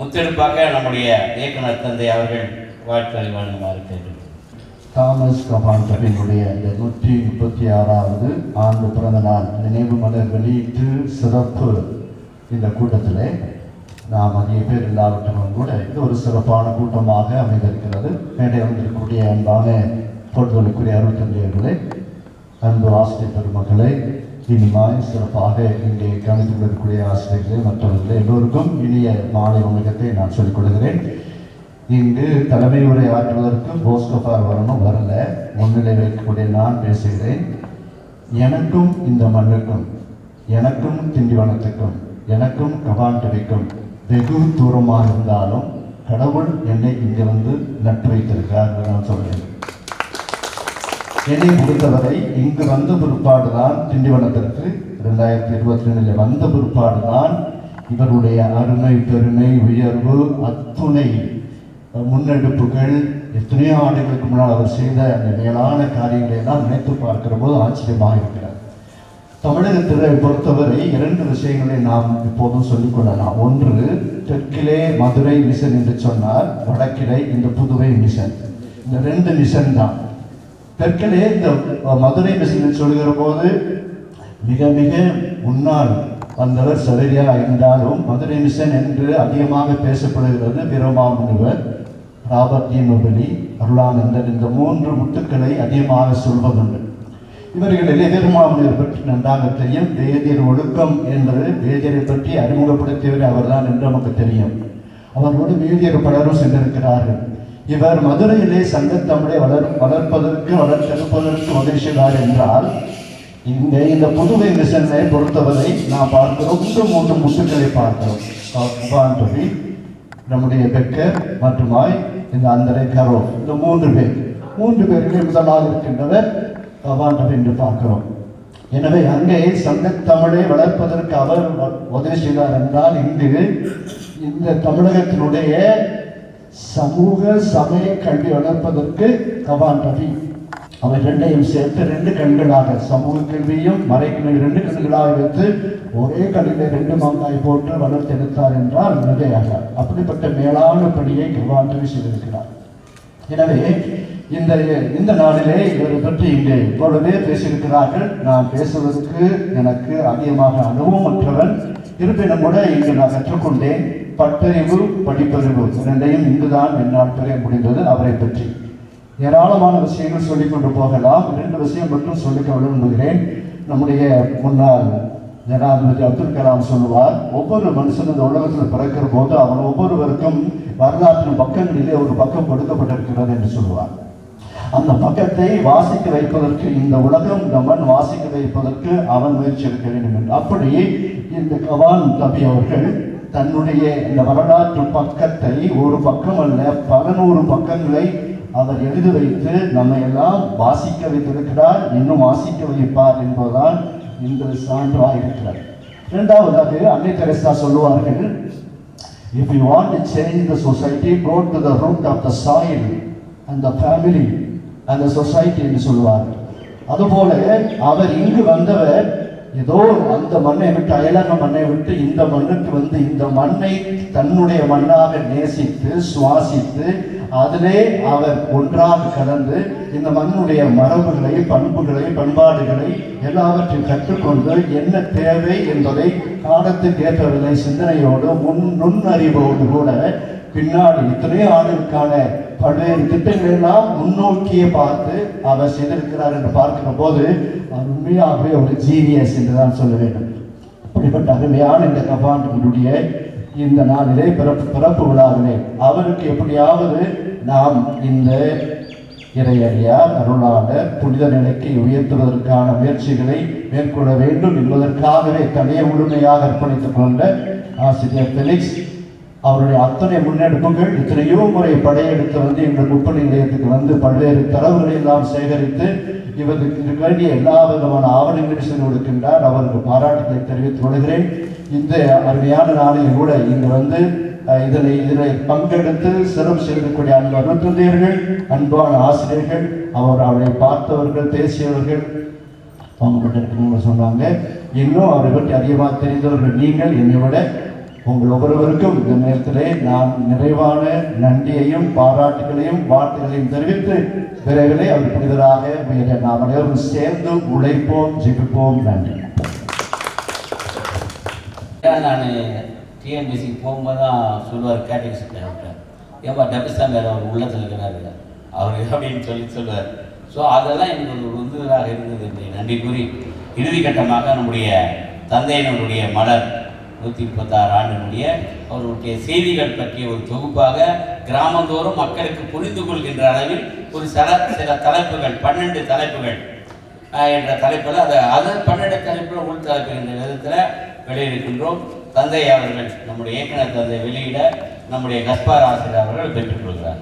முத்தெடுப்பாக நம்முடைய இயக்குனர் தந்தை அவர்கள் வாழ்த்து வழங்குமாறு கேட்கிறேன். தாமஸ் கபாண்டபினுடைய இந்த 136வது ஆண்டு பிறந்த நாள் நினைவு மலர் வெளியீட்டு சிறப்பு இந்த கூட்டத்தில் நாம் அதிக பேர் இல்லாவிட்டாலும் கூட இது ஒரு சிறப்பான கூட்டமாக அமைந்திருக்கிறது. மேடை வந்திருக்கக்கூடிய அன்பான பொறுத்தவரைக்குரிய அருள்தந்தையர்களே, அன்பு ஆசிரியர் பெருமக்களை, இனிமாய் சிறப்பாக இங்கே கவனித்துக் கொள்ளக்கூடிய ஆசிரியர்களே, மற்றவர்களே எல்லோருக்கும் இனிய மாலை வணக்கத்தை நான் சொல்லிக் கொள்கிறேன். இங்கு தலைமை உரை ஆற்றுவதற்கு போஸ்கோபார் வரணும், வரல. முன்னிலை வைக்கக்கூடிய நான் பேசுகிறேன். எனக்கும் இந்த மண்ணுக்கும், எனக்கும் திண்டிவனத்துக்கும், எனக்கும் கபாண்டவிக்கும் வெகு தூரமாக இருந்தாலும் கடவுள் என்னை இங்கே வந்து நட்டு வைத்திருக்கிறார் என்று நான் சொல்கிறேன். என்னை பொறுத்தவரை இங்கு வந்த பிற்பாடுதான், திண்டிவனத்திற்கு 2022 வந்த பிற்பாடுதான் இவருடைய அருமை, பெருமை, உயர்வு, அத்துணை முன்னெடுப்புகள், எத்தனையோ ஆண்டுகளுக்கு முன்னால் அவர் செய்த அந்த மேலான காரியங்களை எல்லாம் நினைத்து பார்க்கிற போது ஆச்சரியமாக இருக்கிறார். தமிழகத்தை பொறுத்தவரை 2 விஷயங்களை நாம் இப்போதும் சொல்லிக் கொள்ளலாம். ஒன்று, தெற்கிலே மதுரை மிஷன் என்று சொன்னார், வடக்கிலே இந்த புதுவை மிஷன். இந்த 2 மிஷன் தான். தெற்கிலே இந்த மதுரை மிஷன் சொல்கிற போது மிக மிக முன்னால் வந்தவர் சவேரியா இருந்தாலும், மதுரை மிஷன் என்று அதிகமாக பேசப்படுகிறது வீரமாமுனிவர், ராபர்ட் டி நொபெலி, அருளானந்தர். இந்த 3 முத்துக்களை அதிகமாக சொல்வதுண்டு. இவர்களிலே வீரமாமுனிவர் பற்றி நன்றாக தெரியும். வேதியர் ஒழுக்கம் என்று வேதியரை பற்றி அறிமுகப்படுத்தியவர் அவர்தான் என்று நமக்கு தெரியும். அவர்களோடு வேதியர் பலரும் சென்றிருக்கிறார்கள். இவர் மதுரையிலே சங்கத்தமிழை வளர்ப்பதற்கு வளர்த்தெடுப்பதற்கு உதவி செய்தார் என்றால், இந்த புதுவை மிஷனை பொறுத்தவரை நாம் பார்க்கிறோம் 3 முத்துக்களை பார்க்கிறோம். கபாண்டவி, நம்முடைய பெக்கர் மற்றுமாய் இந்த அந்தரை கரோ, இந்த 3 பேரிலே முதலாக இருக்கின்றவர் கபாண்டவி என்று பார்க்கிறோம். எனவே அங்கே சங்கத்தமிழை வளர்ப்பதற்கு அவர் உதவி செய்தார் என்றால், இங்கு இந்த தமிழகத்தினுடைய சமூக சமய கல்வி வளர்ப்பதற்கு கபாண்டவி அவர் 2ஐயும் சேர்த்து 2 கண்களாக, சமூக கல்வியும் மறைக்கல்வி 2 கண்களாக வைத்து ஒரே கல்வியில 2 மாங்காய் போட்டு வளர்த்தெடுத்தார் என்றால் மிகையாக. அப்படிப்பட்ட மேலான பணியை கபாண்டவி செய்திருக்கிறார். எனவே இந்த நாளிலே இவரை பற்றி இங்கே இவ்வளவே பேசியிருக்கிறார்கள். நான் பேசுவதற்கு எனக்கு அதிகமாக அனுபவமற்றவன் இருப்பினும் கூட இங்கு நான் கற்றுக்கொண்டேன். பட்டறிவு, படிப்பறிவு 2ஐயும் இங்குதான் என்னால் பெற முடிந்தது. அவரை பற்றி ஏராளமான விஷயங்கள் சொல்லிக் கொண்டு போகலாம். 2 விஷயம் மட்டும் சொல்லிக்க விரும்புகிறேன். நம்முடைய முன்னாள் ஜனாதிபதி அப்துல் கலாம் சொல்லுவார், ஒவ்வொரு மனுஷனும் இந்த உலகத்தில் பிறக்கிற போது அவன் ஒவ்வொருவருக்கும் வரலாற்றின் பக்கங்களிலே ஒரு பக்கம் கொடுக்கப்பட்டிருக்கிறது என்று சொல்லுவார். அந்த பக்கத்தை வாசிக்க வைப்பதற்கு, இந்த உலகம், இந்த மண் வாசிக்க வைப்பதற்கு அவன் முயற்சி எடுக்க வேண்டும் என்று. அப்படி இந்த கபாண்டவி அவர்கள் தன்னுடைய இந்த வரலாற்று பக்கத்தை ஒரு பக்கம் அல்ல 100 பக்கங்களை அவர் எழுதி வைத்து நம்மை எல்லாம் வாசிக்க வைத்திருக்கிறார், இன்னும் வாசிக்க வைப்பார் என்பதுதான் இந்த சான்றாக இருக்கிறார். இரண்டாவதாக அன்னை தெரசா சொல்லுவார்கள், if you want to change the society, go to the root of the soil and the family and the society என்று சொல்லுவார்கள். அதுபோல அவர் இங்கு வந்தவர் ஏதோ அந்த மண்ணை விட்டு, அயலக மண்ணை விட்டு இந்த மண்ணுக்கு வந்து இந்த மண்ணை தன்னுடைய மண்ணாக நேசித்து சுவாசித்து அதிலே அவர் ஒன்றாக கலந்து இந்த மண்ணுடைய மரபுகளை, பண்புகளை, பண்பாடுகளை எல்லாவற்றையும் கற்றுக்கொண்டு என்ன தேவை என்பதை காலத்துக்கு ஏற்றவில்லை சிந்தனையோடு நுண்ணறிவோடு கூட பின்னாடி இத்தனை ஆண்டுகளுக்கான பல்வேறு திட்டங்கள் எல்லாம் முன்னோக்கியே பார்த்து அவர் செய்திருக்கிறார் என்று பார்க்கிற போது உண்மையாகவே ஒரு ஜீனியஸ் என்றுதான் சொல்ல வேண்டும். அப்படிப்பட்ட அருமையான இந்த கபாண்டவியுடைய இந்த நாளிலே பிறப்பு விழாவிலே அவருக்கு எப்படியாவது நாம் இந்த இறையடியார், அருளாளர், புனித நிலைக்கு உயர்த்துவதற்கான முயற்சிகளை மேற்கொள்ள வேண்டும் என்பதற்காகவே தனியை முழுமையாக அர்ப்பணித்துக் கொண்ட ஆசிரியர் பெலிக்ஸ் அவருடைய அத்தனை முன்னெடுப்புகள் இத்தனையோ முறை படையெடுத்து வந்து எங்கள் முப்படை நிலையத்துக்கு வந்து பல்வேறு தரவுகளை எல்லாம் சேகரித்து இவருக்கு வேண்டிய எல்லா விதமான ஆவணங்களை செய்து கொடுக்கின்றார். அவருக்கு பாராட்டுகளை தெரிவித்துக் கொள்கிறேன். இந்த அருமையான நாளில் கூட இங்கு வந்து இதில் பங்கெடுத்து சிறப்பு செய்திருக்கக்கூடிய அன்பு அருட்தந்தையர்கள், அன்பான ஆசிரியர்கள், அவரை பார்த்தவர்கள், பேசியவர்கள், அவங்க சொன்னாங்க. இன்னும் அவரை பற்றி அதிகமாக தெரிந்தவர்கள் நீங்கள் என்னை விட உங்கள் ஒவ்வொருவருக்கும் இந்த நேரத்திலே நான் நிறைவான நன்றியையும் பாராட்டுகளையும் வாழ்த்துகளையும் தெரிவித்து விரைவிலே அவர் புனிதராக உயர நாம் அனைவரும் சேர்ந்து உழைப்போம், ஜெபிப்போம். நன்றி. நான் டிஎன்பிசி போகும்போது தான் சொல்லுவார், கேட்டகிஸ்ட் ஏன்பா டபிஸ்தான் வேறு அவர் உள்ளத்தில் இருக்கிறாரு அவர் அப்படின்னு சொல்லுவார். ஸோ அதெல்லாம் எனக்கு ஒரு உந்துதலாக இருந்தது என்று நன்றி கூறி இறுதி கட்டமாக நம்முடைய தந்தையினுடைய மலர் 136 ஆண்டினுடைய அவருடைய செய்திகள் பற்றிய ஒரு தொகுப்பாக கிராமந்தோறும் மக்களுக்கு புரிந்து கொள்கின்ற அளவில் ஒரு சில தலைப்புகள் 12 தலைப்புகள் என்ற தலைப்பில் அதை 12 தலைப்பில் உள் தலைப்பு என்ற விதத்தில் வெளியிடுகின்றோம். தந்தை அவர்கள் நம்முடைய இயக்குனர் தந்தை வெளியிட நம்முடைய கஸ்பார் ஆசிரியர் அவர்கள் பெற்றுக் கொள்கிறார்.